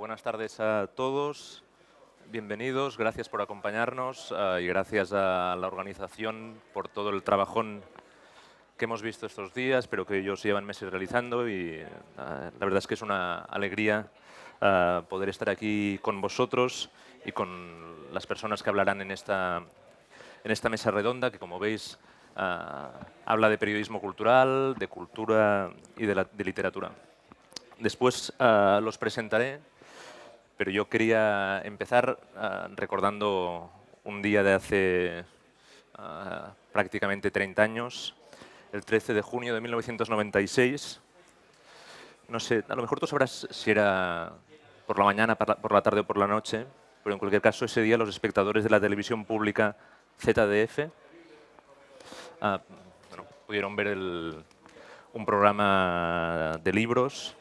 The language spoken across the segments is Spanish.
Buenas tardes a todos, bienvenidos, gracias por acompañarnos y gracias a la organización por todo el trabajón que hemos visto estos días, pero que ellos llevan meses realizando y la verdad es que es una alegría poder estar aquí con vosotros y con las personas que hablarán en esta mesa redonda, que como veis habla de periodismo cultural, de cultura y de literatura. Después los presentaré, pero yo quería empezar recordando un día de hace prácticamente 30 años, el 13 de junio de 1996. No sé, a lo mejor tú sabrás si era por la mañana, por la tarde o por la noche, pero en cualquier caso ese día los espectadores de la televisión pública ZDF pudieron ver un programa de libros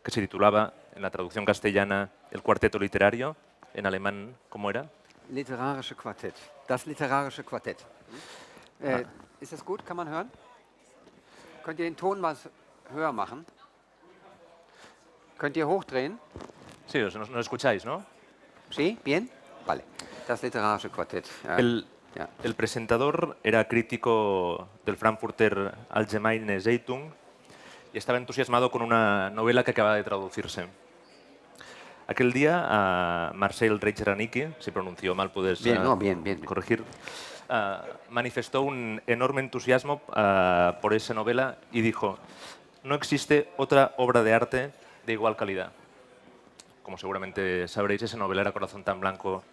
que se titulaba, en la traducción castellana, El Cuarteto Literario. En alemán, ¿cómo era? Literarische Quartett. Das literarische Quartett. Ist das gut? Kann man hören? Könnt ihr den Ton mal höher machen? Könnt ihr hochdrehen? Sí, nos escucháis, ¿no? ¿Sí? ¿Bien? Vale. Das literarische Quartett. El presentador era crítico del Frankfurter Allgemeine Zeitung y estaba entusiasmado con una novela que acababa de traducirse. Aquel día, Marcel Reich-Ranicki, si pronunció mal puedes bien. corregir, manifestó un enorme entusiasmo por esa novela y dijo: no existe otra obra de arte de igual calidad. Como seguramente sabréis, esa novela era Corazón tan blanco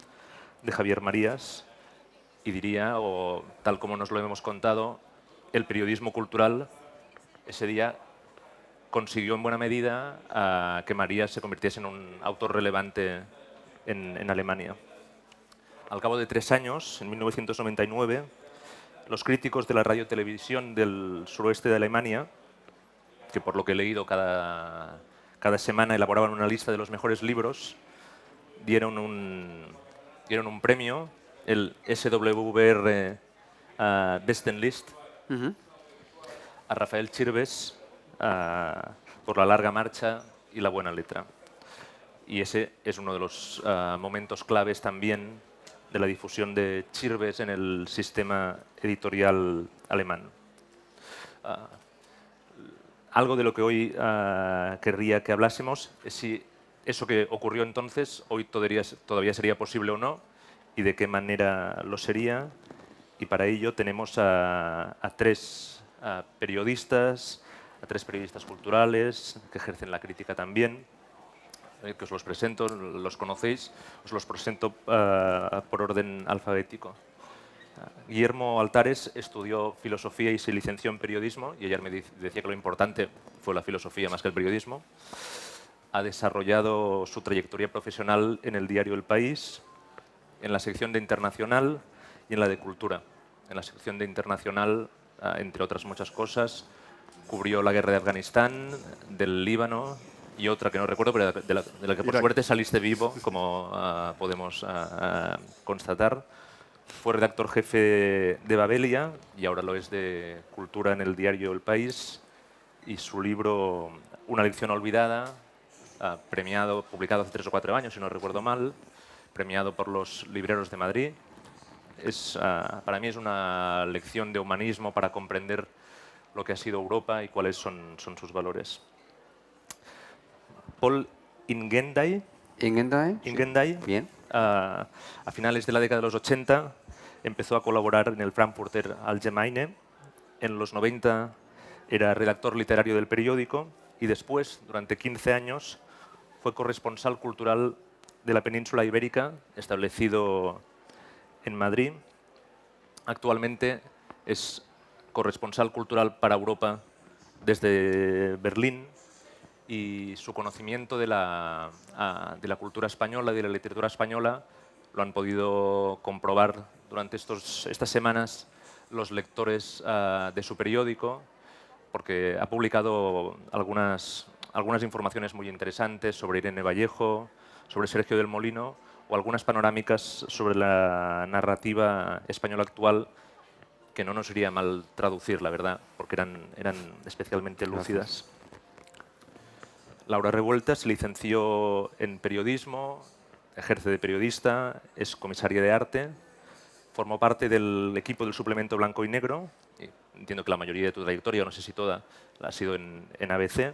de Javier Marías y diría, o tal como nos lo hemos contado, el periodismo cultural ese día consiguió en buena medida que Marías se convirtiese en un autor relevante en Alemania. Al cabo de 3 años, en 1999, los críticos de la radio-televisión del suroeste de Alemania, que por lo que he leído cada semana elaboraban una lista de los mejores libros, dieron un premio, el SWR Bestenlist, a Rafael Chirves por la larga marcha y la buena letra. Y ese es uno de los momentos claves también de la difusión de Chirves en el sistema editorial alemán. Algo de lo que hoy querría que hablásemos es si eso que ocurrió entonces hoy todavía sería posible o no y de qué manera lo sería. Y para ello tenemos a tres periodistas, a 3 periodistas culturales que ejercen la crítica también, que os los presento, los conocéis, os los presento por orden alfabético. Guillermo Altares estudió filosofía y se licenció en periodismo, y ayer me decía que lo importante fue la filosofía más que el periodismo. Ha desarrollado su trayectoria profesional en el diario El País, en la sección de Internacional y en la de Cultura. En la sección de Internacional, entre otras muchas cosas, cubrió la guerra de Afganistán, del Líbano y otra que no recuerdo, pero de la que por suerte saliste vivo, como podemos constatar. Fue redactor jefe de Babelia y ahora lo es de Cultura en el diario El País. Y su libro Una lección olvidada, premiado, publicado hace 3 o 4 años, si no recuerdo mal, premiado por los libreros de Madrid. Para mí es una lección de humanismo para comprender lo que ha sido Europa y cuáles son sus valores. Paul Ingenday. Bien. A finales de la década de los 80 empezó a colaborar en el Frankfurter Allgemeine. En los 90 era redactor literario del periódico y después, durante 15 años, fue corresponsal cultural de la península ibérica, establecido en Madrid. Actualmente es corresponsal cultural para Europa desde Berlín y su conocimiento de la cultura española y de la literatura española lo han podido comprobar durante estas semanas los lectores de su periódico, porque ha publicado algunas informaciones muy interesantes sobre Irene Vallejo, sobre Sergio del Molino o algunas panorámicas sobre la narrativa española actual que no nos iría mal traducir, la verdad, porque eran especialmente lúcidas. Laura Revuelta se licenció en periodismo, ejerce de periodista, es comisaria de arte, formó parte del equipo del suplemento Blanco y Negro. Y entiendo que la mayoría de tu trayectoria, no sé si toda, la ha sido en ABC.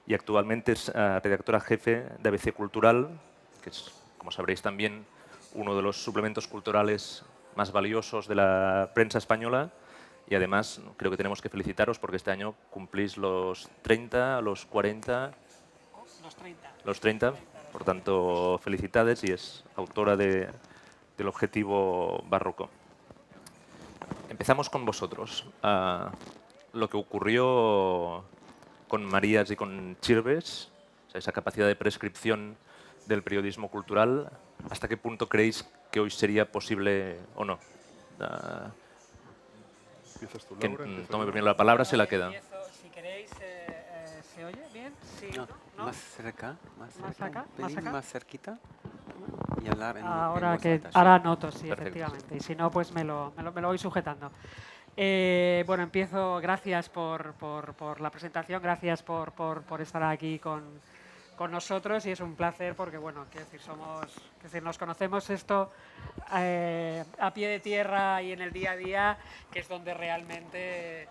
Y actualmente es redactora jefe de ABC Cultural, que es, como sabréis también, uno de los suplementos culturales más valiosos de la prensa española. Y además creo que tenemos que felicitaros porque este año cumplís los 30, los 40... Los 30. Los 30, por tanto, felicidades, y es autora del Objetivo Barroco. Empezamos con vosotros. Lo que ocurrió con Marías y con Chirves, o sea, esa capacidad de prescripción del periodismo cultural, ¿hasta qué punto creéis que hoy sería posible o no? ¿Empiezas tú, Quien Laura? ¿Empiezas tome tú? primero la palabra se la queda. Empiezo, si queréis, ¿se oye bien? Sí, No, ¿no? más cerca, más cerca. ¿Más acá? Un ¿Más pelín acá? más cerquita y hablar en Ahora voz que alta, sí. ahora noto, sí, Perfecto. efectivamente. Y si no, pues me lo voy sujetando. Bueno, empiezo. Gracias por la presentación, gracias por estar aquí con nosotros, y es un placer porque, bueno, quiero decir, nos conocemos esto a pie de tierra y en el día a día, que es donde realmente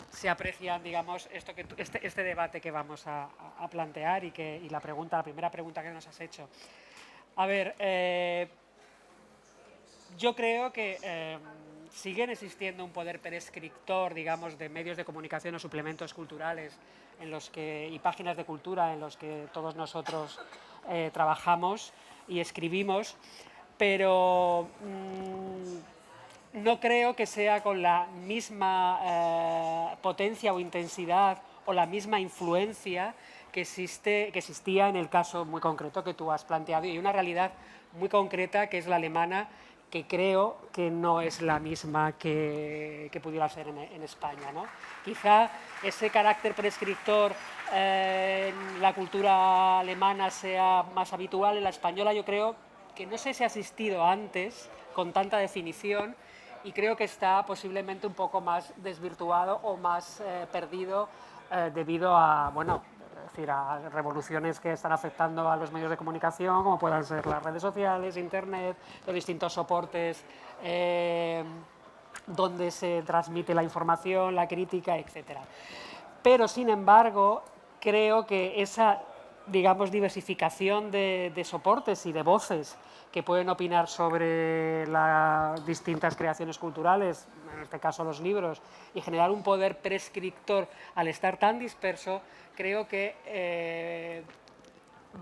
se aprecian, digamos, este debate que vamos a plantear y la primera pregunta que nos has hecho. A ver, yo creo que siguen existiendo un poder prescriptor, digamos, de medios de comunicación o suplementos culturales y páginas de cultura en los que todos nosotros trabajamos y escribimos, pero no creo que sea con la misma potencia o intensidad o la misma influencia que existía en el caso muy concreto que tú has planteado, y una realidad muy concreta que es la alemana, que creo que no es la misma que pudiera ser en España, ¿no? Quizá ese carácter prescriptor en la cultura alemana sea más habitual. En la española yo creo que no sé si ha existido antes con tanta definición, y creo que está posiblemente un poco más desvirtuado o más perdido debido a, bueno, es decir, a revoluciones que están afectando a los medios de comunicación, como puedan ser las redes sociales, internet, los distintos soportes donde se transmite la información, la crítica, etc. Pero, sin embargo, creo que esa, digamos, diversificación de soportes y de voces que pueden opinar sobre las distintas creaciones culturales, en este caso los libros, y generar un poder prescriptor al estar tan disperso, creo que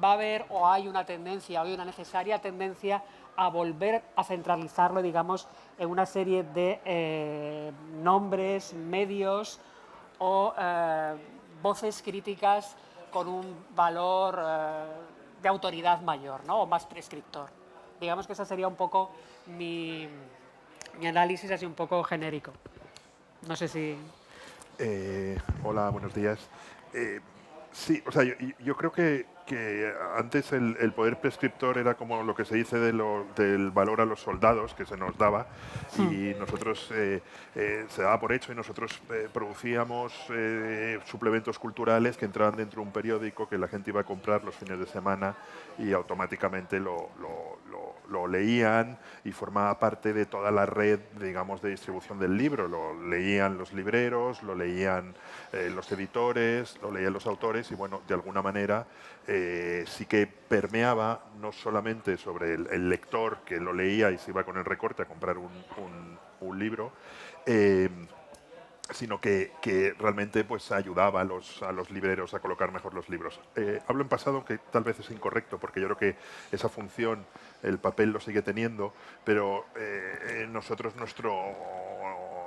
va a haber, o hay una tendencia, o hay una necesaria tendencia a volver a centralizarlo, digamos, en una serie de nombres, medios o voces críticas con un valor de autoridad mayor, ¿no? O más prescriptor. Digamos que ese sería un poco mi análisis, así un poco genérico. No sé si... Hola, buenos días. Sí, o sea, yo creo que antes el poder prescriptor era como lo que se dice del valor a los soldados que se nos daba, y nosotros se daba por hecho, y nosotros producíamos suplementos culturales que entraban dentro de un periódico que la gente iba a comprar los fines de semana y automáticamente lo leían, y formaba parte de toda la red, digamos, de distribución del libro. Lo leían los libreros, lo leían los editores, lo leían los autores, y bueno, de alguna manera sí que permeaba no solamente sobre el lector que lo leía y se iba con el recorte a comprar un libro, sino que realmente pues ayudaba a los libreros a colocar mejor los libros. Hablo en pasado, que tal vez es incorrecto, porque yo creo que esa función, el papel lo sigue teniendo, pero nosotros, nuestro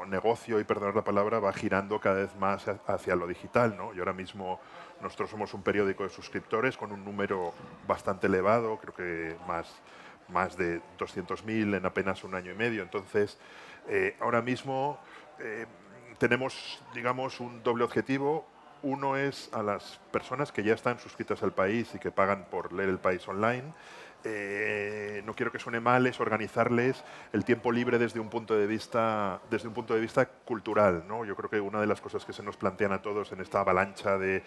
negocio, y perdonad la palabra, va girando cada vez más hacia lo digital, ¿no? Y ahora mismo nosotros somos un periódico de suscriptores con un número bastante elevado, creo que más de 200.000 en apenas un año y medio. Entonces, ahora mismo tenemos, digamos, un doble objetivo. Uno es a las personas que ya están suscritas al País y que pagan por leer El País online, no quiero que suene mal, es organizarles el tiempo libre desde un punto de vista cultural, ¿no? Yo creo que una de las cosas que se nos plantean a todos en esta avalancha de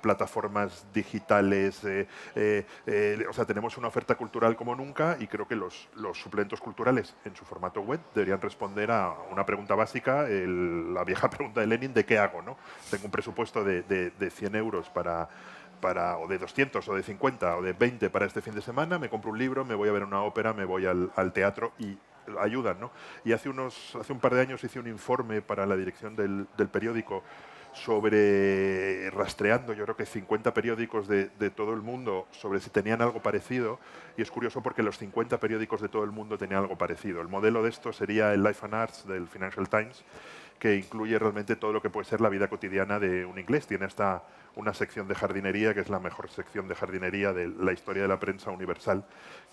plataformas digitales, o sea, tenemos una oferta cultural como nunca y creo que los suplementos culturales en su formato web deberían responder a una pregunta básica, la vieja pregunta de Lenin, ¿de qué hago? ¿No? Tengo un presupuesto de 100 euros o de 200 o de 50 o de 20 para este fin de semana, me compro un libro, me voy a ver una ópera, me voy al teatro y ayudan, ¿no? Y hace un par de años hice un informe para la dirección del periódico sobre rastreando, yo creo que 50 periódicos de todo el mundo sobre si tenían algo parecido, y es curioso porque los 50 periódicos de todo el mundo tenían algo parecido. El modelo de esto sería el Life and Arts del Financial Times, que incluye realmente todo lo que puede ser la vida cotidiana de un inglés. Tiene hasta una sección de jardinería, que es la mejor sección de jardinería de la historia de la prensa universal,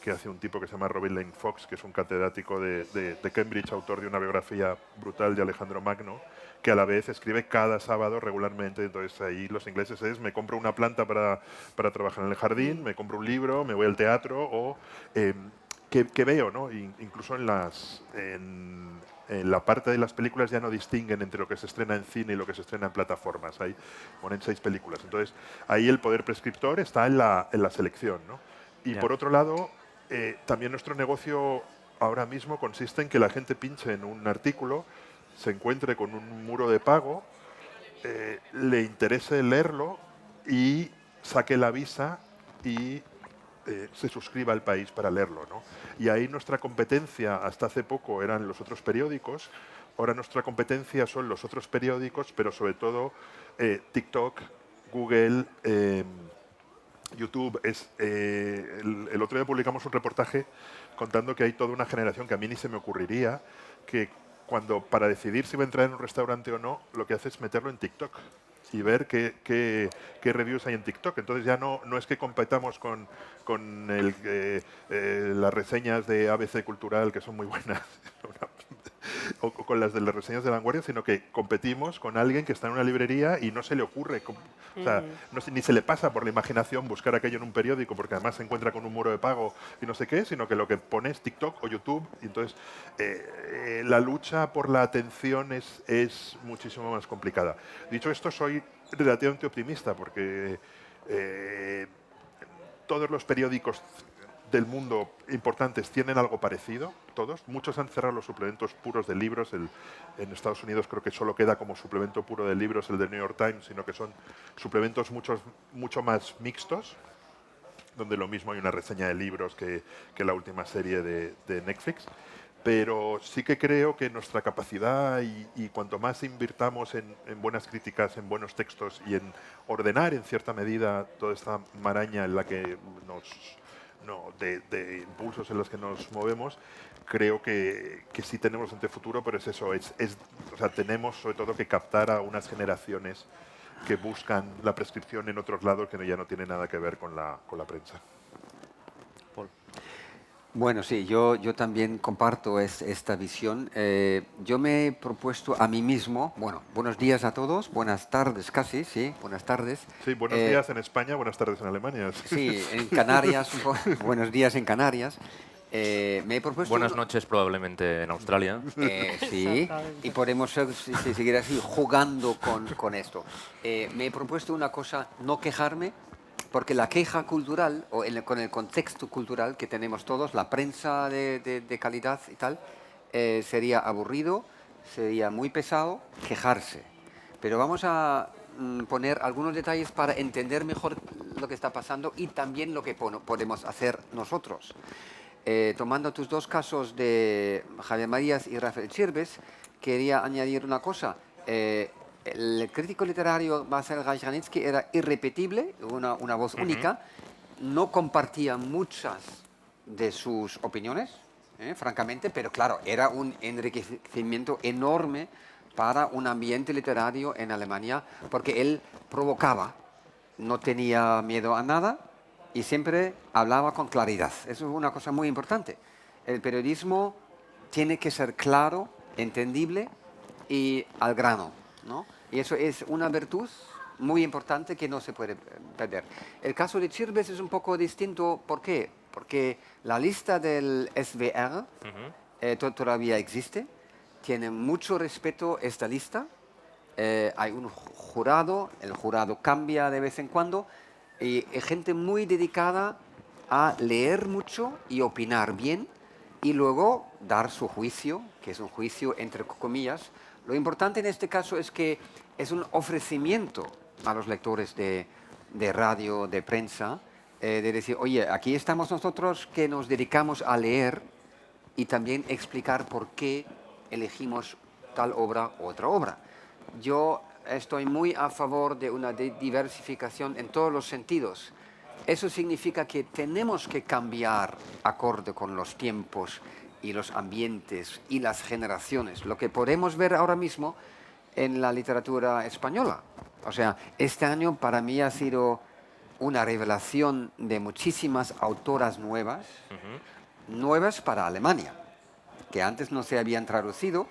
que hace un tipo que se llama Robin Lane Fox, que es un catedrático de Cambridge, autor de una biografía brutal de Alejandro Magno, que a la vez escribe cada sábado regularmente. Entonces ahí los ingleses me compro una planta para trabajar en el jardín, me compro un libro, me voy al teatro, o que veo, ¿no? Incluso en la parte de las películas ya no distinguen entre lo que se estrena en cine y lo que se estrena en plataformas. Ahí ponen 6 películas. Entonces, ahí el poder prescriptor está en la selección, ¿no? Y por otro lado, también nuestro negocio ahora mismo consiste en que la gente pinche en un artículo, se encuentre con un muro de pago, le interese leerlo y saque la visa y se suscriba al país para leerlo, ¿no? Y ahí nuestra competencia hasta hace poco eran los otros periódicos, ahora nuestra competencia son los otros periódicos, pero sobre todo TikTok, Google, YouTube. El otro día publicamos un reportaje contando que hay toda una generación que a mí ni se me ocurriría que para decidir si va a entrar en un restaurante o no, lo que hace es meterlo en TikTok y ver qué reviews hay en TikTok. Entonces ya no es que competamos con las reseñas de ABC Cultural, que son muy buenas, o con las de las reseñas de Vanguardia, sino que competimos con alguien que está en una librería y no se le ocurre, o sea, ni se le pasa por la imaginación buscar aquello en un periódico, porque además se encuentra con un muro de pago y no sé qué, sino que lo que pone es TikTok o YouTube. Y entonces la lucha por la atención es muchísimo más complicada. Dicho esto, soy relativamente optimista porque todos los periódicos del mundo importantes tienen algo parecido, todos. Muchos han cerrado los suplementos puros de libros. En Estados Unidos creo que solo queda como suplemento puro de libros el de New York Times, sino que son suplementos mucho más mixtos, donde lo mismo hay una reseña de libros que la última serie de Netflix. Pero sí que creo que nuestra capacidad y cuanto más invirtamos en buenas críticas, en buenos textos y en ordenar en cierta medida toda esta maraña en la que de impulsos en los que nos movemos, creo que sí tenemos ante futuro, pero es eso, o sea, tenemos sobre todo que captar a unas generaciones que buscan la prescripción en otros lados que ya no tiene nada que ver con la prensa. Bueno, sí, yo también comparto esta visión. Yo me he propuesto a mí mismo, bueno, buenos días a todos, buenas tardes casi, sí, buenas tardes. Sí, buenos días en España, buenas tardes en Alemania. Sí, en Canarias, buenos días en Canarias. Me he propuesto buenas noches probablemente en Australia. Sí, y podemos seguir así jugando con esto. Me he propuesto una cosa, no quejarme, porque la queja cultural, con el contexto cultural que tenemos todos, la prensa de calidad y tal, sería aburrido, sería muy pesado quejarse. Pero vamos a poner algunos detalles para entender mejor lo que está pasando y también lo que podemos hacer nosotros. Tomando tus dos casos de Javier Marías y Rafael Chirves, quería añadir una cosa. El crítico literario Marcel Reich-Ranitzky era irrepetible, una voz única, no compartía muchas de sus opiniones, francamente, pero claro, era un enriquecimiento enorme para un ambiente literario en Alemania, porque él provocaba, no tenía miedo a nada y siempre hablaba con claridad. Eso es una cosa muy importante. El periodismo tiene que ser claro, entendible y al grano, ¿no? Y eso es una virtud muy importante que no se puede perder. El caso de Chirves es un poco distinto. ¿Por qué? porque la lista del SVR todavía existe, tiene mucho respeto esta lista, hay un jurado, el jurado cambia de vez en cuando, y gente muy dedicada a leer mucho y opinar bien, y luego dar su juicio, que es un juicio entre comillas. Lo importante en este caso es que es un ofrecimiento a los lectores de radio, de prensa, de decir, oye, aquí estamos nosotros que nos dedicamos a leer y también explicar por qué elegimos tal obra u otra obra. Yo estoy muy a favor de una diversificación en todos los sentidos. Eso significa que tenemos que cambiar acorde con los tiempos y los ambientes y las generaciones. Lo que podemos ver ahora mismo en la literatura española. O sea, este año para mí ha sido una revelación de muchísimas autoras nuevas, nuevas para Alemania, que antes no se habían traducido,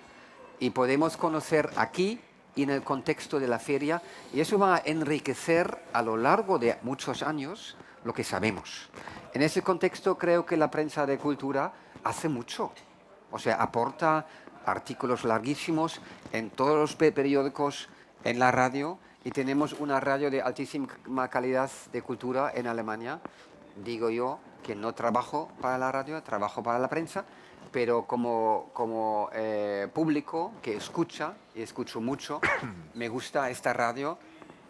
y podemos conocer aquí y en el contexto de la feria, y eso va a enriquecer a lo largo de muchos años lo que sabemos. En ese contexto creo que la prensa de cultura hace mucho, o sea, aporta artículos larguísimos en todos los periódicos, en la radio, y tenemos una radio de altísima calidad de cultura en Alemania. Digo yo que no trabajo para la radio, trabajo para la prensa, pero como público que escucha, y escucho mucho, me gusta esta radio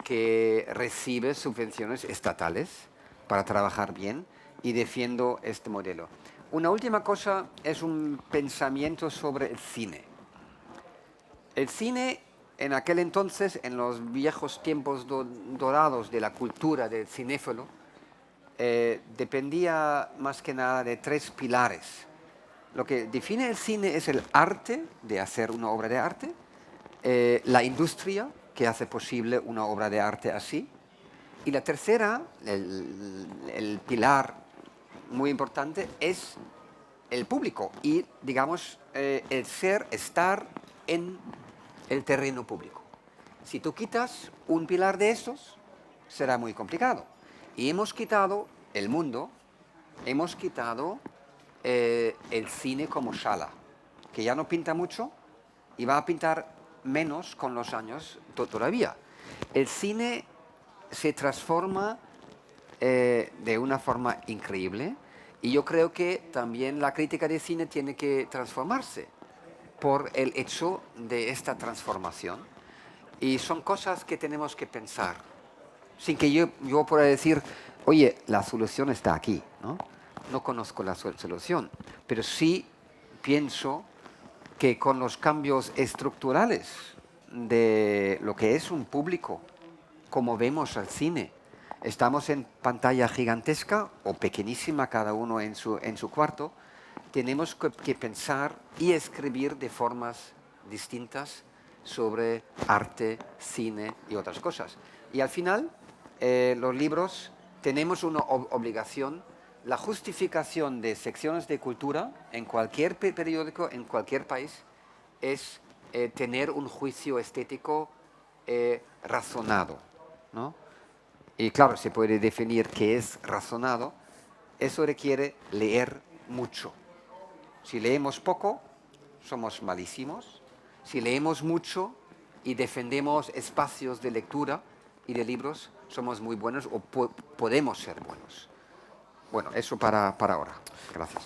que recibe subvenciones estatales para trabajar bien, y defiendo este modelo. Una última cosa es un pensamiento sobre el cine. El cine, en aquel entonces, en los viejos tiempos dorados de la cultura del cinéfilo, dependía más que nada de tres pilares. Lo que define el cine es el arte de hacer una obra de arte, la industria que hace posible una obra de arte así, y la tercera, el pilar muy importante, es el público y, digamos, el estar en el terreno público. Si tú quitas un pilar de estos, será muy complicado. Y hemos quitado el mundo, hemos quitado el cine como sala, que ya no pinta mucho y va a pintar menos con los años todavía. El cine se transforma de una forma increíble, y yo creo que también la crítica de cine tiene que transformarse por el hecho de esta transformación. Y son cosas que tenemos que pensar, sin que yo pueda decir, oye, la solución está aquí, ¿no? No conozco la solución, pero sí pienso que con los cambios estructurales de lo que es un público, como vemos al cine, estamos en pantalla gigantesca o pequeñísima, cada uno en su cuarto, tenemos que pensar y escribir de formas distintas sobre arte, cine y otras cosas. Y al final, los libros, tenemos una obligación. La justificación de secciones de cultura en cualquier periódico, en cualquier país, es tener un juicio estético razonado, ¿no? Y claro, se puede definir qué es razonado. Eso requiere leer mucho. Si leemos poco, somos malísimos. Si leemos mucho y defendemos espacios de lectura y de libros, somos muy buenos o podemos ser buenos. Bueno, eso para ahora. Gracias.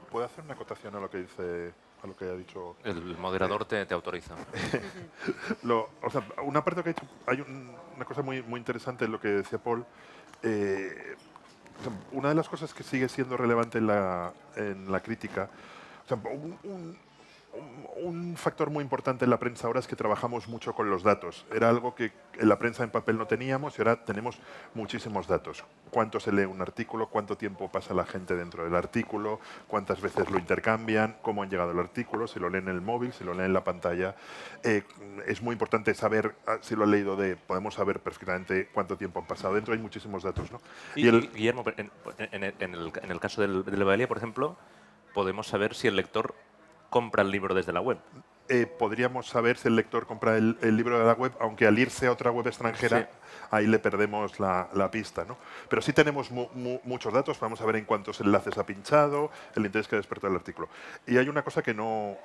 ¿Puedo hacer una acotación a lo que dice, a lo que ha dicho? El moderador te autoriza. O sea, una parte que ha dicho, hay una cosa muy interesante en lo que decía Paul. O sea, una de las cosas que sigue siendo relevante en la crítica, o sea, un factor muy importante en la prensa ahora es que trabajamos mucho con los datos. Era algo que en la prensa en papel no teníamos, y ahora tenemos muchísimos datos. Cuánto se lee un artículo, cuánto tiempo pasa la gente dentro del artículo, cuántas veces lo intercambian, cómo han llegado el artículo, si lo leen en el móvil, si lo leen en la pantalla. Es muy importante saber si lo han leído podemos saber perfectamente cuánto tiempo han pasado. Dentro hay muchísimos datos, ¿no? Guillermo, en el caso del Baelia, por ejemplo, podemos saber si el lector compra el libro desde la web. podríamos saber si el lector compra el libro de la web, aunque al irse a otra web extranjera, Sí. ahí le perdemos la pista, ¿no? Pero sí tenemos muchos datos, vamos a ver en cuántos enlaces ha pinchado, el interés que ha despertado el artículo. Y hay una cosa que no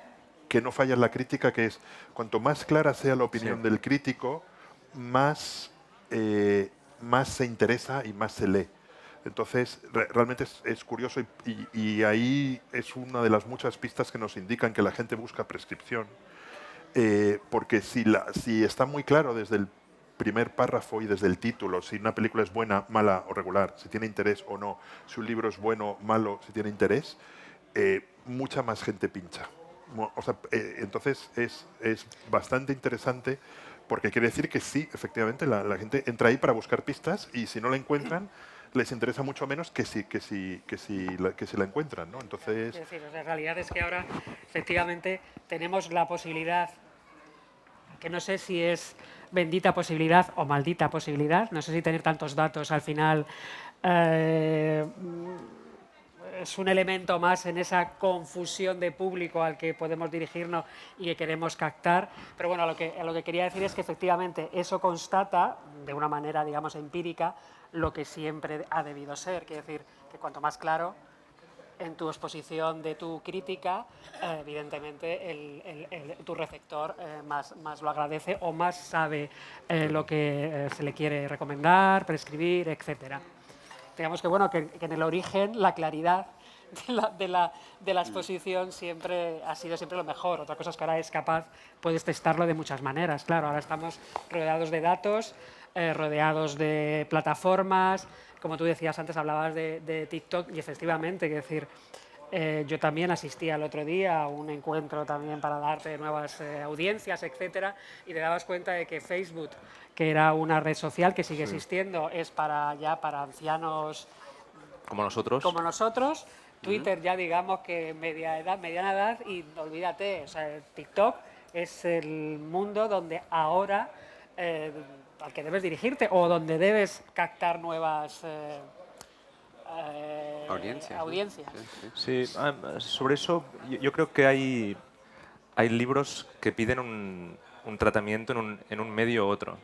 falla en la crítica, que es cuanto más clara sea la opinión del crítico, más se interesa y más se lee. Entonces, realmente es curioso y ahí es una de las muchas pistas que nos indican que la gente busca prescripción. Porque si está muy claro desde el primer párrafo y desde el título, si una película es buena, mala o regular, si tiene interés o no, si un libro es bueno, malo, si tiene interés, mucha más gente pincha. O sea, entonces es bastante interesante porque quiere decir que sí, efectivamente, la gente entra ahí para buscar pistas y si no la encuentran, les interesa mucho menos que si la encuentran, ¿no? Entonces... Es decir, la realidad es que ahora, efectivamente, tenemos la posibilidad, que no sé si es bendita posibilidad o maldita posibilidad, no sé si tener tantos datos al final es un elemento más en esa confusión de público al que podemos dirigirnos y que queremos captar. Pero bueno, lo que quería decir es que efectivamente eso constata, de una manera, digamos, empírica, lo que siempre ha debido ser. Quiere decir que cuanto más claro en tu exposición de tu crítica, evidentemente tu receptor más lo agradece o más sabe lo que se le quiere recomendar, prescribir, etcétera. Digamos que, bueno, que en el origen la claridad de la exposición siempre ha sido siempre lo mejor. Otra cosa es que ahora puedes testarlo de muchas maneras. Claro, ahora estamos rodeados de datos, rodeados de plataformas. Como tú decías antes, hablabas de TikTok y efectivamente, es decir, yo también asistí el otro día a un encuentro también para darte nuevas audiencias, etcétera, y te dabas cuenta de que Facebook, que era una red social que sigue existiendo, es para ancianos Como nosotros. como nosotros. Twitter ya digamos que mediana edad y olvídate, o sea, TikTok es el mundo donde ahora al que debes dirigirte o donde debes captar nuevas audiencias. Sí, sobre eso yo creo que hay libros que piden un tratamiento en un medio u otro.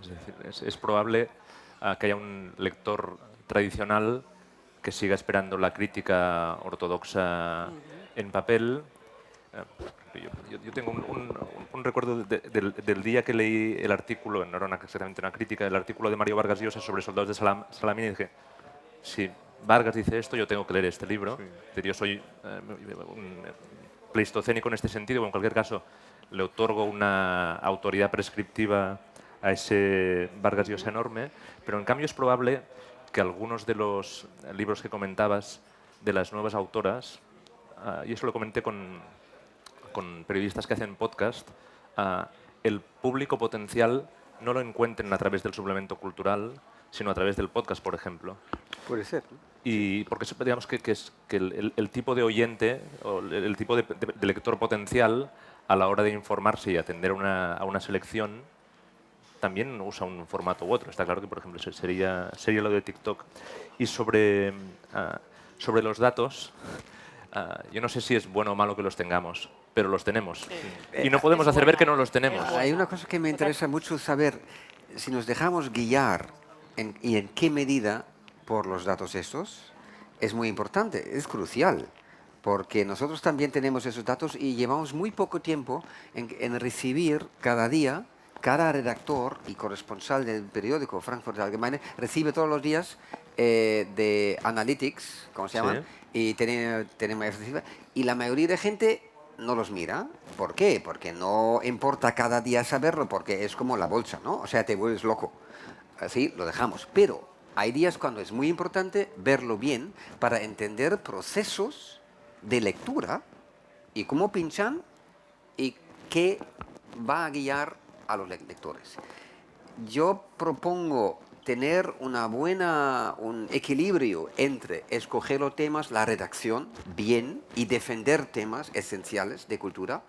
Es decir, es probable que haya un lector tradicional que siga esperando la crítica ortodoxa en papel. Yo tengo un recuerdo del día que leí el artículo, no era exactamente una crítica, el artículo de Mario Vargas Llosa sobre Soldados de Salamina y dije, si Vargas dice esto, yo tengo que leer este libro. Sí. Yo soy un pleistocénico en este sentido, o en cualquier caso le otorgo una autoridad prescriptiva a ese Vargas Llosa enorme, pero en cambio es probable que algunos de los libros que comentabas de las nuevas autoras, y eso lo comenté con periodistas que hacen podcast, el público potencial no lo encuentren a través del suplemento cultural, sino a través del podcast, por ejemplo. Puede ser, ¿no? Y porque digamos que el tipo de oyente o el tipo de lector potencial a la hora de informarse y atender a una selección también usa un formato u otro. Está claro que, por ejemplo, sería lo de TikTok. Y sobre los datos, yo no sé si es bueno o malo que los tengamos, pero los tenemos. Y no podemos hacer ver que no los tenemos. Hay una cosa que me interesa mucho saber, si nos dejamos guiar y en qué medida por los datos estos, es muy importante, es crucial, porque nosotros también tenemos esos datos y llevamos muy poco tiempo en recibir cada día. Cada redactor y corresponsal del periódico Frankfurt Allgemeine recibe todos los días de Analytics, ¿cómo se llaman? Sí. Y la mayoría de gente no los mira. ¿Por qué? Porque no importa cada día saberlo, porque es como la bolsa, ¿no? O sea, te vuelves loco. Así lo dejamos. Pero hay días cuando es muy importante verlo bien para entender procesos de lectura y cómo pinchan y qué va a guiar a los lectores. Yo propongo tener un equilibrio entre escoger los temas, la redacción, bien, y defender temas esenciales de cultura,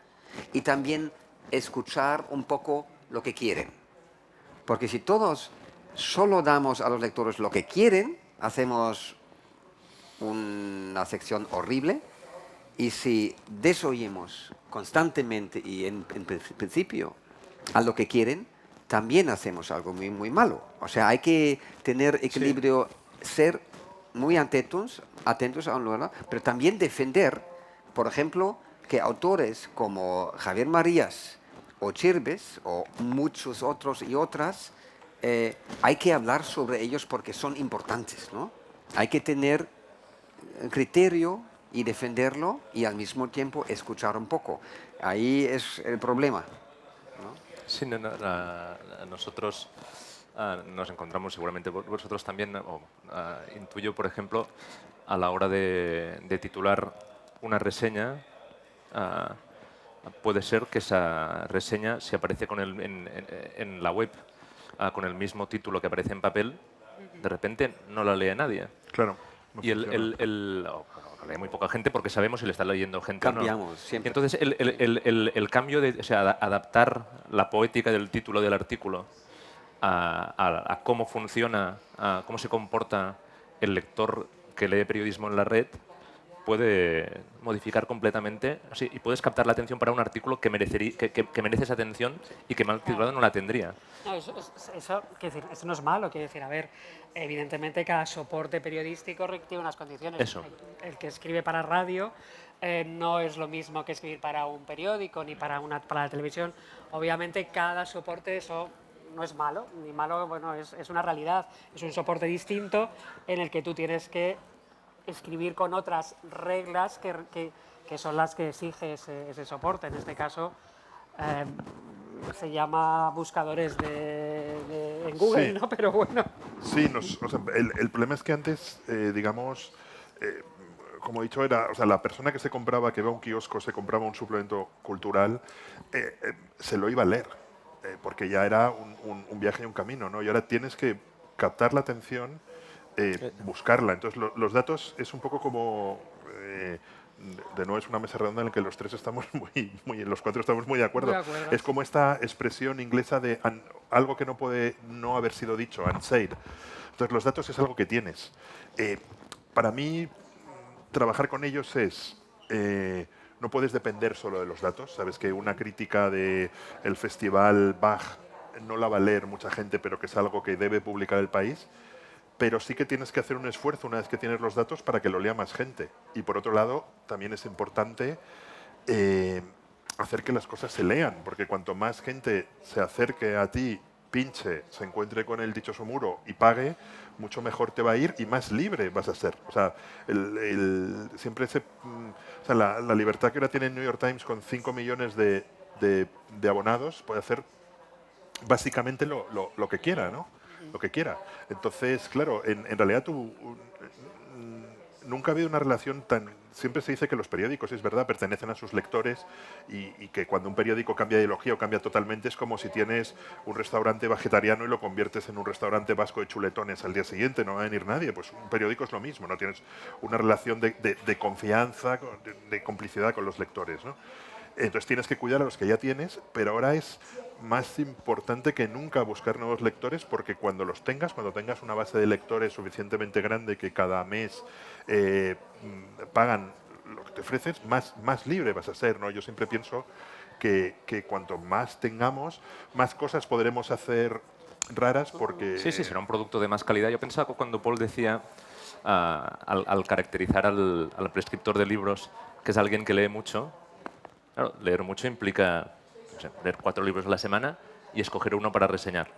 y también escuchar un poco lo que quieren. Porque si todos solo damos a los lectores lo que quieren, hacemos una sección horrible, y si desoímos constantemente y en principio a lo que quieren, también hacemos algo muy, muy malo. O sea, hay que tener equilibrio, ser muy atentos a un lugar, pero también defender, por ejemplo, que autores como Javier Marías o Chirves o muchos otros y otras, hay que hablar sobre ellos porque son importantes, ¿no? Hay que tener criterio y defenderlo y al mismo tiempo escuchar un poco. Ahí es el problema, ¿no? Sí, nosotros nos encontramos, seguramente vosotros también, intuyo, por ejemplo, a la hora de titular una reseña, puede ser que esa reseña, si aparece en la web con el mismo título que aparece en papel, de repente no la lee nadie. Claro. Y lo lee muy poca gente porque sabemos si le está leyendo gente Cambiamos, o no. siempre. Entonces, el cambio de, o sea, adaptar la poética del título del artículo a cómo funciona, a cómo se comporta el lector que lee periodismo en la red, puede modificar completamente, sí, y puedes captar la atención para un artículo que merece esa atención y que mal titulado no la tendría. No, quiero decir, eso no es malo, quiero decir, a ver, evidentemente cada soporte periodístico tiene unas condiciones. Eso. El que escribe para radio no es lo mismo que escribir para un periódico ni para la televisión. Obviamente cada soporte eso no es malo, ni malo, bueno, es una realidad, es un soporte distinto en el que tú tienes que escribir con otras reglas que son las que exige ese soporte. En este caso se llama buscadores en Google, Sí. ¿no? Pero bueno. Sí, o sea, el problema es que antes, digamos, como he dicho, era, o sea, la persona que que iba a un kiosco, se compraba un suplemento cultural, se lo iba a leer, porque ya era un viaje y un camino, ¿no? Y ahora tienes que captar la atención, buscarla. Entonces, los datos es un poco como... de nuevo es una mesa redonda en la que los tres estamos los cuatro estamos muy de acuerdo. Muy de acuerdo. Es como esta expresión inglesa de algo que no puede no haber sido dicho, unsaid. Entonces los datos es algo que tienes. Para mí, trabajar con ellos es... no puedes depender solo de los datos. Sabes que una crítica del festival Bach no la va a leer mucha gente, pero que es algo que debe publicar el país. Pero sí que tienes que hacer un esfuerzo una vez que tienes los datos para que lo lea más gente. Y por otro lado, también es importante hacer que las cosas se lean, porque cuanto más gente se acerque a ti, pinche, se encuentre con el dichoso muro y pague, mucho mejor te va a ir y más libre vas a ser. O sea, siempre o sea, la libertad que ahora tiene el New York Times con 5 millones de abonados puede hacer básicamente lo que quiera, ¿no? Lo que quiera. Entonces, claro, en realidad nunca ha habido una relación tan... Siempre se dice que los periódicos, es verdad, pertenecen a sus lectores y que cuando un periódico cambia de ideología o cambia totalmente es como si tienes un restaurante vegetariano y lo conviertes en un restaurante vasco de chuletones al día siguiente, no va a venir nadie. Pues un periódico es lo mismo, ¿no? Tienes una relación de confianza, de complicidad con los lectores, ¿no? Entonces tienes que cuidar a los que ya tienes, pero ahora es más importante que nunca buscar nuevos lectores, porque cuando tengas una base de lectores suficientemente grande que cada mes pagan lo que te ofreces, más libre vas a ser, ¿no? Yo siempre pienso que cuanto más tengamos, más cosas podremos hacer raras porque... Sí, será un producto de más calidad. Yo pensaba cuando Paul decía, al caracterizar al prescriptor de libros, que es alguien que lee mucho. Claro, leer mucho implica, no sé, leer 4 libros a la semana y escoger uno para reseñar.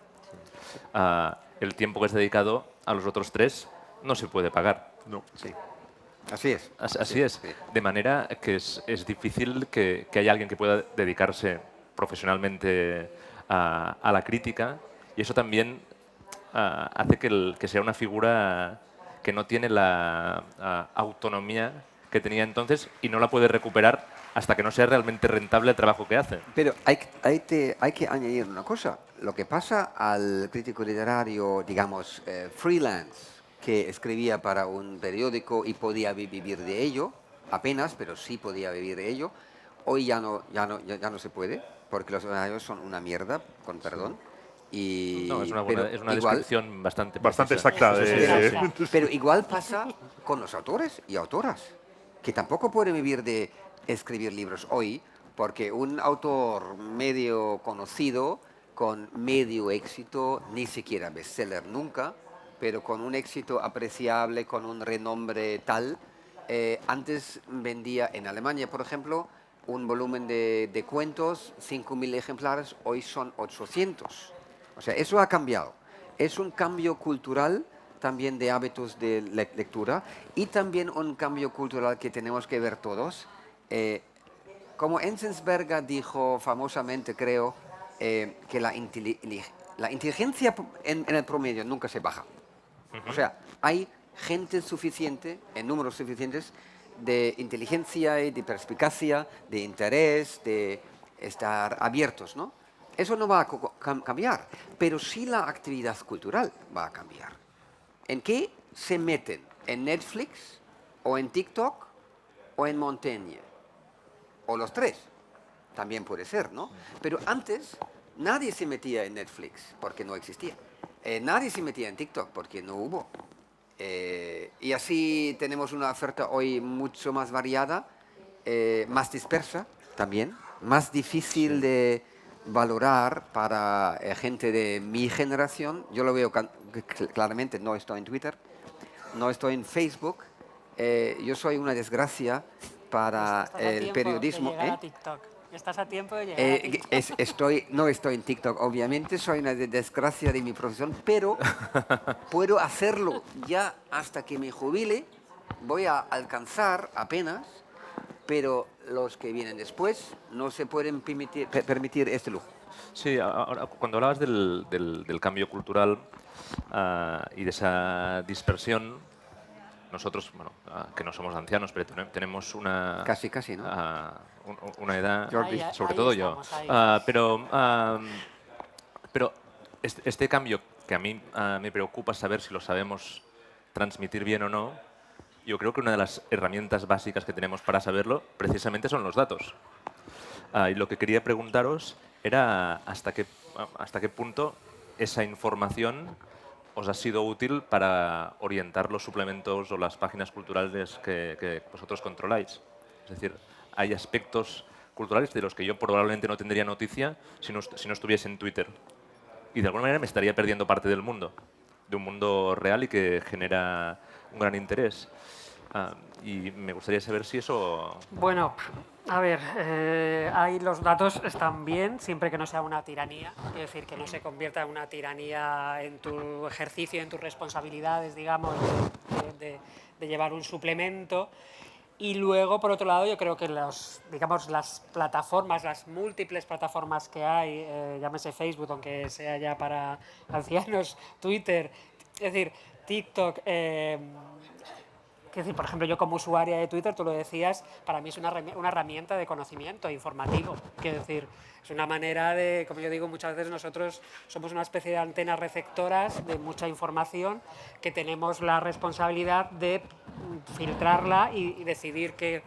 El tiempo que es dedicado a los otros 3 no se puede pagar. No. Sí. Así es. Así es. Sí. De manera que es difícil que haya alguien que pueda dedicarse profesionalmente a la crítica, y eso también hace que sea una figura que no tiene la autonomía que tenía entonces y no la puede recuperar hasta que no sea realmente rentable el trabajo que hace. Pero hay que añadir una cosa. Lo que pasa al crítico literario, digamos, freelance, que escribía para un periódico y podía vivir de ello, apenas, pero sí podía vivir de ello, hoy ya no se puede, porque los horarios son una mierda, con perdón. Y, no, es una descripción bastante exacta. Pero igual pasa con los autores y autoras, que tampoco pueden vivir de escribir libros hoy, porque un autor medio conocido, con medio éxito, ni siquiera bestseller nunca, pero con un éxito apreciable, con un renombre tal, antes vendía en Alemania, por ejemplo, un volumen de cuentos, 5.000 ejemplares, hoy son 800. O sea, eso ha cambiado. Es un cambio cultural también de hábitos de lectura y también un cambio cultural que tenemos que ver todos. Como Enzensberger dijo famosamente, creo, que la inteligencia en el promedio nunca se baja. O sea, hay gente suficiente, en números suficientes, de inteligencia y de perspicacia, de interés, de estar abiertos, ¿no? Eso no va a cambiar, pero sí la actividad cultural va a cambiar. ¿En qué se meten? ¿En Netflix? ¿O en TikTok? ¿O en Montaigne? ¿O los tres? También puede ser, ¿no? Pero antes nadie se metía en Netflix porque no existía. Nadie se metía en TikTok porque no hubo. Y así tenemos una oferta hoy mucho más variada, más dispersa también, más difícil de valorar para gente de mi generación. Yo lo veo claramente, no estoy en Twitter, no estoy en Facebook. Yo soy una desgracia para el periodismo. Estás a tiempo de llegar a TikTok. No estoy en TikTok, obviamente, soy una desgracia de mi profesión, pero puedo hacerlo ya hasta que me jubile. Voy a alcanzar apenas, pero los que vienen después no se pueden permitir este lujo. Sí, ahora, cuando hablabas del cambio cultural y de esa dispersión, nosotros, bueno, que no somos ancianos, pero tenemos una... Casi, ¿no? Una edad, Ahí, sobre ahí todo estamos, yo. Pero este cambio, que a mí me preocupa saber si lo sabemos transmitir bien o no, yo creo que una de las herramientas básicas que tenemos para saberlo precisamente son los datos. Y lo que quería preguntaros era hasta qué punto esa información os ha sido útil para orientar los suplementos o las páginas culturales que vosotros controláis. Es decir, hay aspectos culturales de los que yo probablemente no tendría noticia si no estuviese en Twitter. Y de alguna manera me estaría perdiendo parte del mundo, de un mundo real y que genera un gran interés. Y me gustaría saber si eso... Bueno, a ver, ahí los datos están bien, siempre que no sea una tiranía, es decir, que no se convierta en una tiranía en tu ejercicio, en tus responsabilidades, digamos, de llevar un suplemento. Y luego, por otro lado, yo creo que las plataformas, las múltiples plataformas que hay, llámese Facebook, aunque sea ya para ancianos, Twitter, es decir, TikTok... Es decir, por ejemplo, yo como usuaria de Twitter, tú lo decías, para mí es una herramienta de conocimiento informativo. Quiero decir, es una manera de, como yo digo, muchas veces nosotros somos una especie de antenas receptoras de mucha información que tenemos la responsabilidad de filtrarla y decidir qué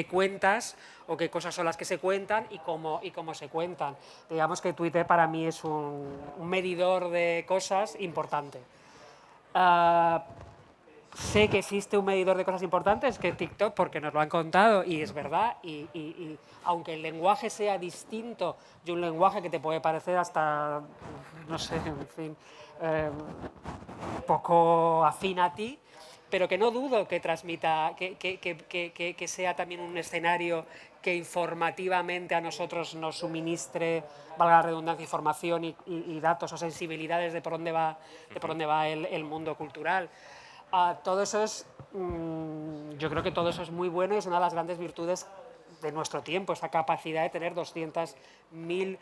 cuentas o qué cosas son las que se cuentan y cómo se cuentan. Digamos que Twitter para mí es un medidor de cosas importante. Sé que existe un medidor de cosas importantes, que es TikTok, porque nos lo han contado y es verdad. Y aunque el lenguaje sea distinto de un lenguaje que te puede parecer hasta, no sé, en fin, poco afín a ti, pero que no dudo que transmita, que sea también un escenario que informativamente a nosotros nos suministre, valga la redundancia, información y datos o sensibilidades de por dónde va el mundo cultural. Todo eso es, yo creo que todo eso es muy bueno y es una de las grandes virtudes de nuestro tiempo, esa capacidad de tener 200.000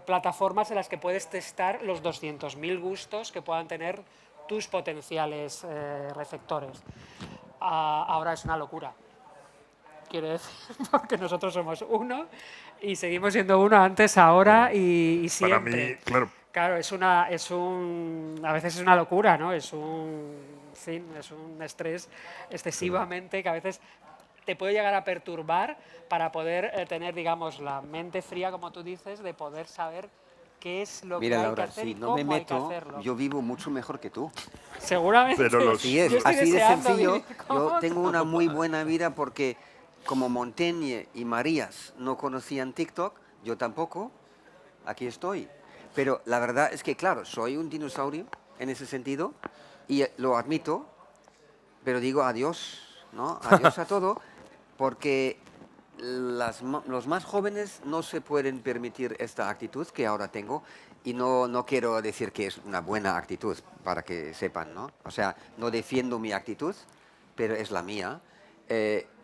plataformas en las que puedes testar los 200.000 gustos que puedan tener tus potenciales receptores. Ahora es una locura. Quiero decir, porque nosotros somos uno y seguimos siendo uno antes, ahora y siempre. Para mí, claro. Claro, a veces es una locura, ¿no? Es un estrés excesivamente que a veces te puede llegar a perturbar para poder tener, digamos, la mente fría, como tú dices, de poder saber qué es lo que hay que hacer y cómo hay que hacerlo. Yo vivo mucho mejor que tú. Seguramente. Pero Así es, así de sencillo. Yo tengo una muy buena vida porque como Montaigne y Marías no conocían TikTok, yo tampoco, aquí estoy. Pero la verdad es que, claro, soy un dinosaurio en ese sentido y lo admito, pero digo adiós, ¿no? Adiós a todo, porque los más jóvenes no se pueden permitir esta actitud que ahora tengo y no quiero decir que es una buena actitud, para que sepan, ¿no? O sea, no defiendo mi actitud, pero es la mía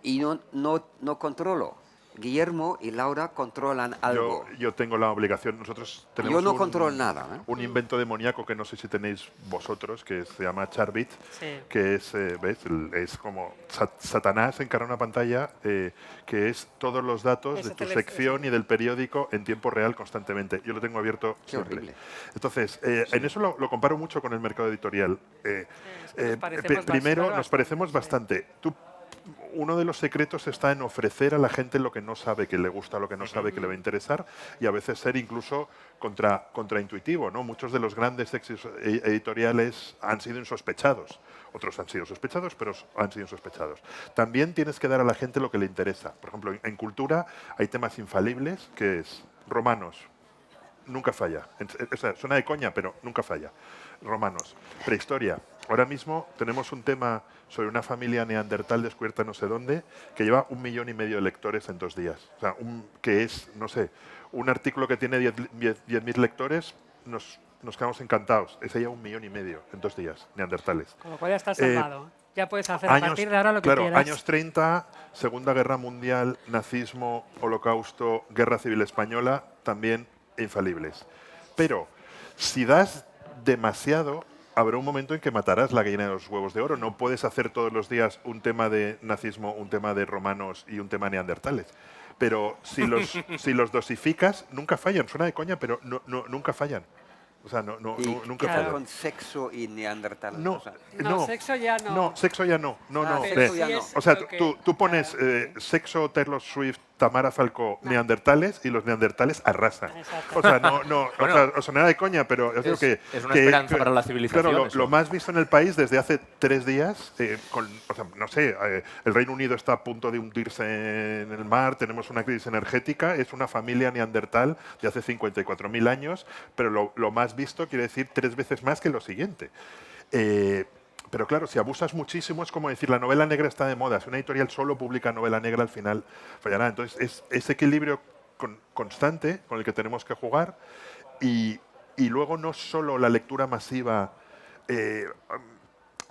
y no controlo. Guillermo y Laura controlan algo. Yo tengo la obligación, nosotros tenemos Yo no controlo nada, ¿eh? un invento demoníaco que no sé si tenéis vosotros, que se llama Charbit, Sí. que es, ¿ves? Es como Satanás encarna una pantalla que es todos los datos Ese de tu tele- sección y del periódico en tiempo real constantemente. Yo lo tengo abierto Qué siempre. horrible. Entonces, en eso lo comparo mucho con el mercado editorial. Es que nos parecemos Primero, bastante, nos parecemos sí. bastante. Uno de los secretos está en ofrecer a la gente lo que no sabe que le gusta, lo que no sabe que le va a interesar y a veces ser incluso contraintuitivo, ¿no? Muchos de los grandes éxitos editoriales han sido insospechados. Otros han sido sospechados, pero han sido insospechados. También tienes que dar a la gente lo que le interesa. Por ejemplo, en cultura hay temas infalibles, que es romanos. Nunca falla. O sea, suena de coña, pero nunca falla. Romanos. Prehistoria. Ahora mismo tenemos un tema sobre una familia neandertal descubierta no sé dónde, que lleva 1,5 millones de lectores en 2 días. O sea, que es, no sé, un artículo que tiene 10.000 lectores, nos quedamos encantados. Ese ya 1,5 millones en 2 días, neandertales. Con lo cual ya estás salvado. Ya puedes hacer a partir de ahora lo que claro, quieras. años 30, Segunda Guerra Mundial, nazismo, holocausto, Guerra Civil Española, también infalibles. Pero si das demasiado, habrá un momento en que matarás la gallina de los huevos de oro. No puedes hacer todos los días un tema de nazismo, un tema de romanos y un tema de neandertales. Pero si los dosificas, nunca fallan. Suena de coña, pero nunca fallan. O sea, ¿Y nunca qué fallan. con sexo y neandertal? No, O sea, No, sexo ya no. No, sexo ya no. No, Ah, no. sexo Ve, ya no. es o sea, lo que- tú pones sexo, Taylor Swift, Tamara Falcó, neandertales y los neandertales arrasan. Exacto. O sea, no, Bueno, o sea, nada de coña, pero es, que es una esperanza para la civilización, Claro, eso. lo más visto en el país desde hace 3 días, o sea, no sé, el Reino Unido está a punto de hundirse en el mar, tenemos una crisis energética, es una familia neandertal de hace 54.000 años, pero lo más visto quiere decir 3 veces más que lo siguiente. Pero claro, si abusas muchísimo es como decir la novela negra está de moda. Si una editorial solo publica novela negra, al final fallará. Entonces, es ese equilibrio constante con el que tenemos que jugar y luego no solo la lectura masiva.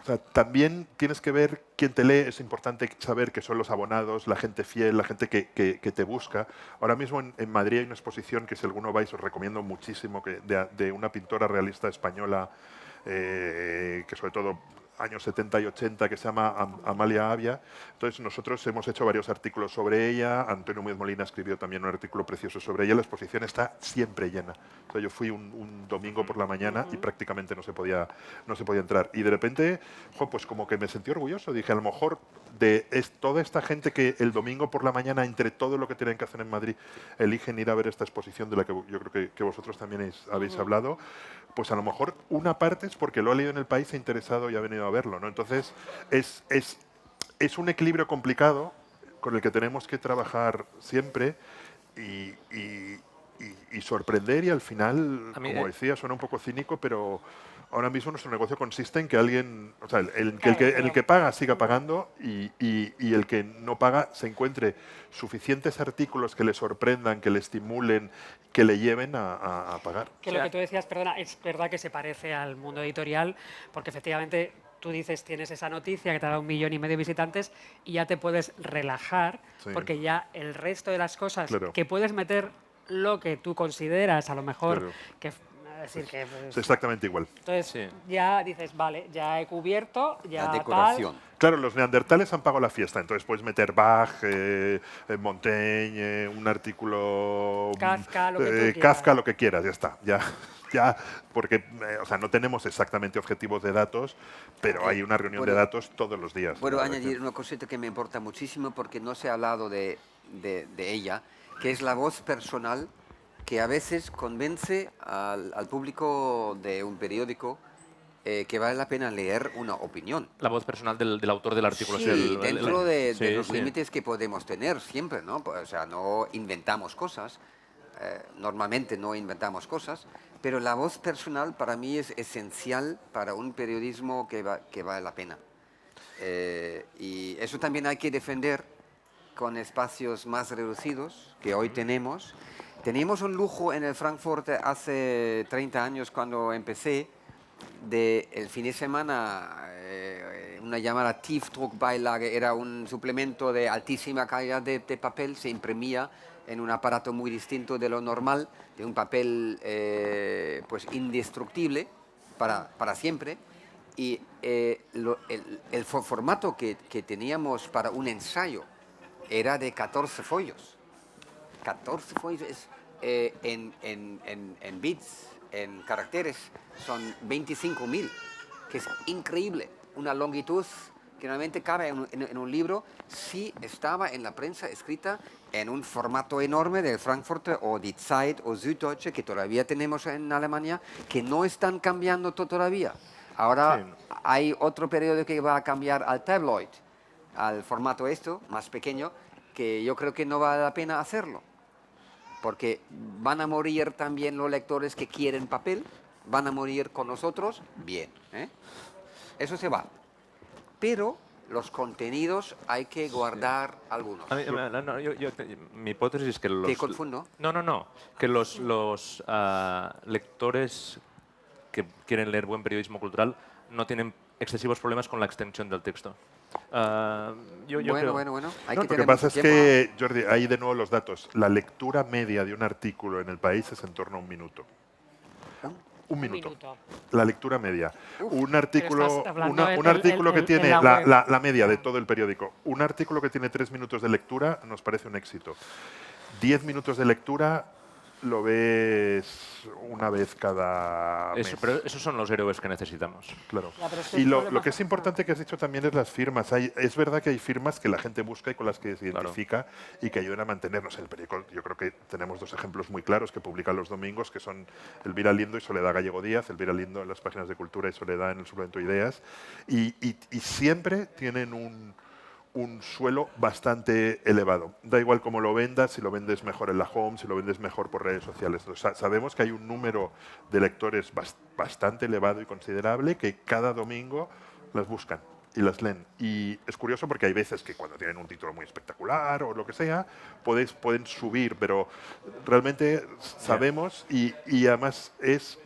O sea, también tienes que ver quién te lee. Es importante saber que son los abonados, la gente fiel, la gente que te busca. Ahora mismo en Madrid hay una exposición que si alguno vais os recomiendo muchísimo, de una pintora realista española que sobre todo años 70 y 80, que se llama Amalia Avia. Entonces nosotros hemos hecho varios artículos sobre ella, Antonio Muñoz Molina escribió también un artículo precioso sobre ella, la exposición está siempre llena. O sea, yo fui un domingo por la mañana y prácticamente no se podía entrar. Y de repente, pues como que me sentí orgulloso, dije, a lo mejor toda esta gente que el domingo por la mañana, entre todo lo que tienen que hacer en Madrid, eligen ir a ver esta exposición de la que yo creo que vosotros también habéis hablado, pues a lo mejor una parte es porque lo ha leído en el país, se ha interesado y ha venido a verlo, ¿no? Entonces, es un equilibrio complicado con el que tenemos que trabajar siempre y sorprender y al final, A mí, como decía, suena un poco cínico, pero ahora mismo nuestro negocio consiste en que alguien, o sea, el que paga siga pagando y el que no paga se encuentre suficientes artículos que le sorprendan, que le estimulen, que le lleven a pagar. Que lo que tú decías, perdona, es verdad que se parece al mundo editorial, porque efectivamente tú dices, tienes esa noticia que te ha dado 1,5 millones de visitantes y ya te puedes relajar, Sí. porque ya el resto de las cosas Claro. que puedes meter lo que tú consideras a lo mejor Claro. que es decir que Es exactamente igual. entonces Sí. ya dices, vale, ya he cubierto, ya la tal. decoración. Claro, los neandertales han pagado la fiesta, entonces puedes meter Bach, Montaigne, un artículo... Kafka, lo que tú quieras. Kafka, lo que quieras, ya está. Ya, porque o sea, no tenemos exactamente objetivos de datos, pero hay una reunión de datos todos los días. Puedo La añadir redacción. una cosita que me importa muchísimo porque no se ha hablado de ella, que es la voz personal que a veces convence al público de un periódico que vale la pena leer una opinión. La voz personal del autor del artículo. Sí, dentro de sí, los sí. límites que podemos tener siempre, ¿no? O sea, no inventamos cosas, normalmente no inventamos cosas, pero la voz personal para mí es esencial para un periodismo que vale la pena. Y eso también hay que defender con espacios más reducidos que hoy tenemos. Teníamos un lujo en el Frankfurt hace 30 años cuando empecé, el fin de semana, una llamada Tiefdruckbeilage, era un suplemento de altísima calidad de papel, se imprimía en un aparato muy distinto de lo normal, de un papel pues indestructible para siempre. Y el formato que teníamos para un ensayo era de 14 folios. 14 folios en bits, en caracteres, son 25.000, que es increíble. Una longitud que normalmente cabe en un libro, si estaba en la prensa escrita en un formato enorme del Frankfurter o Die Zeit o Süddeutsche, que todavía tenemos en Alemania, que no están cambiando todavía. Ahora Sí. hay otro periodo que va a cambiar al tabloid, al formato más pequeño, que yo creo que no vale la pena hacerlo. Porque van a morir también los lectores que quieren papel, van a morir con nosotros, bien. Eso se va. Pero los contenidos hay que guardar algunos. A mí, no, mi hipótesis es que los... ¿Te confundo? No. Que los lectores que quieren leer buen periodismo cultural no tienen excesivos problemas con la extensión del texto. Bueno. Hay No, que lo que tener pasa mucho es tiempo, que, Jordi, ahí de nuevo los datos. La lectura media de un artículo en el país es en torno a un minuto. Un minuto. La lectura media. Un artículo, estás hablando un artículo que en tiene la web. la media de todo el periódico. Un artículo que tiene 3 minutos de lectura nos parece un éxito. 10 minutos de lectura lo ves una vez cada mes. Pero esos son los héroes que necesitamos. Claro. Ya, pero es que Y el lo problema- que es importante que has dicho también es las firmas. Es verdad que hay firmas que la gente busca y con las que se identifica y que ayudan a mantenernos. El periódico, yo creo que tenemos 2 ejemplos muy claros que publican los domingos, que son Elvira Lindo y Soledad Gallego Díaz. Elvira Lindo en las páginas de Cultura y Soledad en el suplemento Ideas. Y siempre tienen un suelo bastante elevado. Da igual cómo lo vendas, si lo vendes mejor en la home, si lo vendes mejor por redes sociales. O sea, sabemos que hay un número de lectores bastante elevado y considerable que cada domingo las buscan y las leen. Y es curioso porque hay veces que cuando tienen un título muy espectacular o lo que sea, pueden subir, pero realmente sabemos y además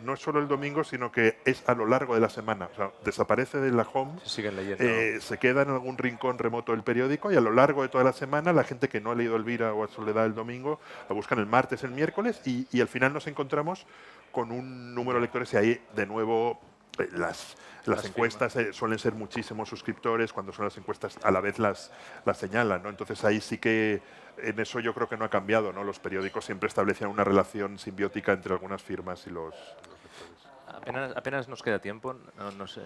no es solo el domingo, sino que es a lo largo de la semana. O sea, desaparece de la home, Se siguen leyendo. se queda en algún rincón remoto del periódico y a lo largo de toda la semana la gente que no ha leído Elvira o a Soledad el domingo la buscan el martes, el miércoles y al final nos encontramos con un número de lectores y ahí de nuevo las encuestas suelen ser muchísimos suscriptores, cuando son las encuestas a la vez las señalan, ¿no? Entonces ahí sí que en eso yo creo que no ha cambiado, ¿no? Los periódicos siempre establecían una relación simbiótica entre algunas firmas y los lectores. Apenas nos queda tiempo, no sé.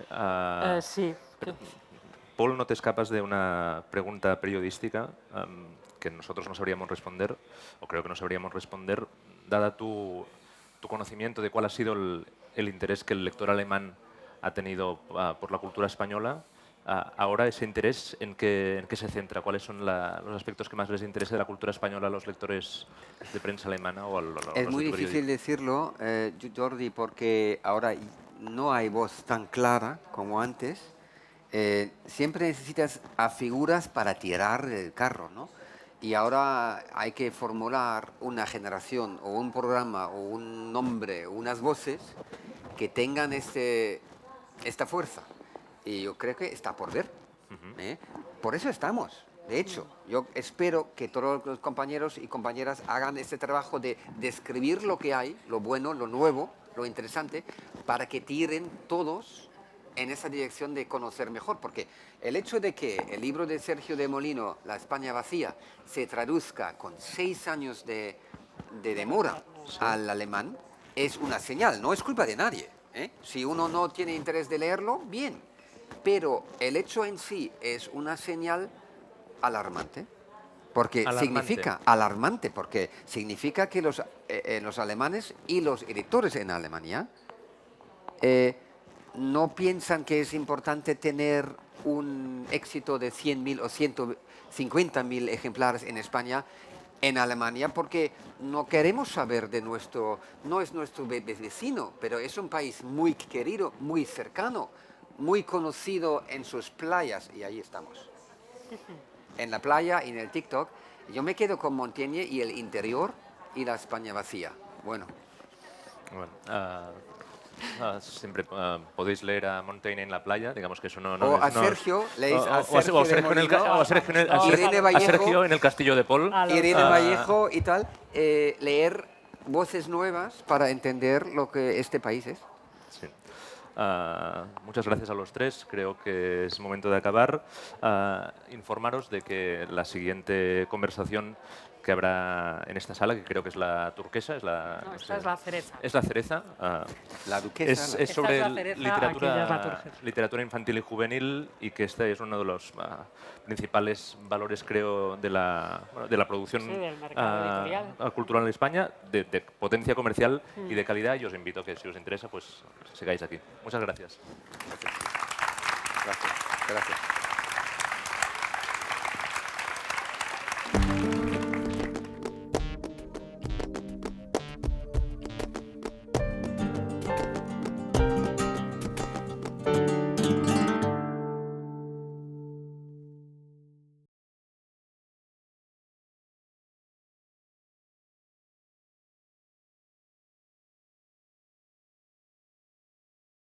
Sí. Paul, no te escapas de una pregunta periodística que nosotros no sabríamos responder, o creo que no sabríamos responder, dada tu conocimiento de cuál ha sido el interés que el lector alemán ha tenido por la cultura española. Ahora ese interés, ¿en qué se centra? ¿Cuáles son los aspectos que más les interesa de la cultura española a los lectores de prensa alemana? Es muy difícil decirlo, Jordi, porque ahora no hay voz tan clara como antes. Siempre necesitas a figuras para tirar el carro, ¿no? Y ahora hay que formular una generación o un programa o un nombre o unas voces que tengan esta fuerza. Y yo creo que está por ver. Por eso estamos. De hecho, yo espero que todos los compañeros y compañeras hagan este trabajo de describir lo que hay, lo bueno, lo nuevo, lo interesante, para que tiren todos en esa dirección de conocer mejor. Porque el hecho de que el libro de Sergio de Molino, La España vacía, se traduzca con 6 años de demora al alemán, es una señal, no es culpa de nadie. Si uno no tiene interés de leerlo, bien. Pero el hecho en sí es una señal alarmante. Porque significa alarmante, porque significa que los alemanes y los editores en Alemania no piensan que es importante tener un éxito de 100.000 o 150.000 ejemplares en España, en Alemania, porque no queremos saber de no es nuestro vecino, pero es un país muy querido, muy cercano, muy conocido en sus playas, y ahí estamos. En la playa y en el TikTok, yo me quedo con Montaigne y el interior y la España vacía. Bueno. Siempre podéis leer a Montaigne en la playa, digamos que eso no O a Sergio, leéis a Sergio en el Castillo de Pol. Irene Vallejo y tal, leer voces nuevas para entender lo que este país es. Sí. Muchas gracias a los tres. Creo que es momento de acabar. Informaros de que la siguiente conversación que habrá en esta sala, que creo que es la turquesa, es la... No, esta es la cereza. Es la cereza. La duquesa. Es sobre Esta es la cereza, literatura infantil y juvenil, y que este es uno de los principales valores, creo, de la producción del mercado editorial. cultural en España, de potencia comercial y de calidad. Y os invito a que, si os interesa, pues sigáis aquí. Muchas gracias. Gracias. Gracias.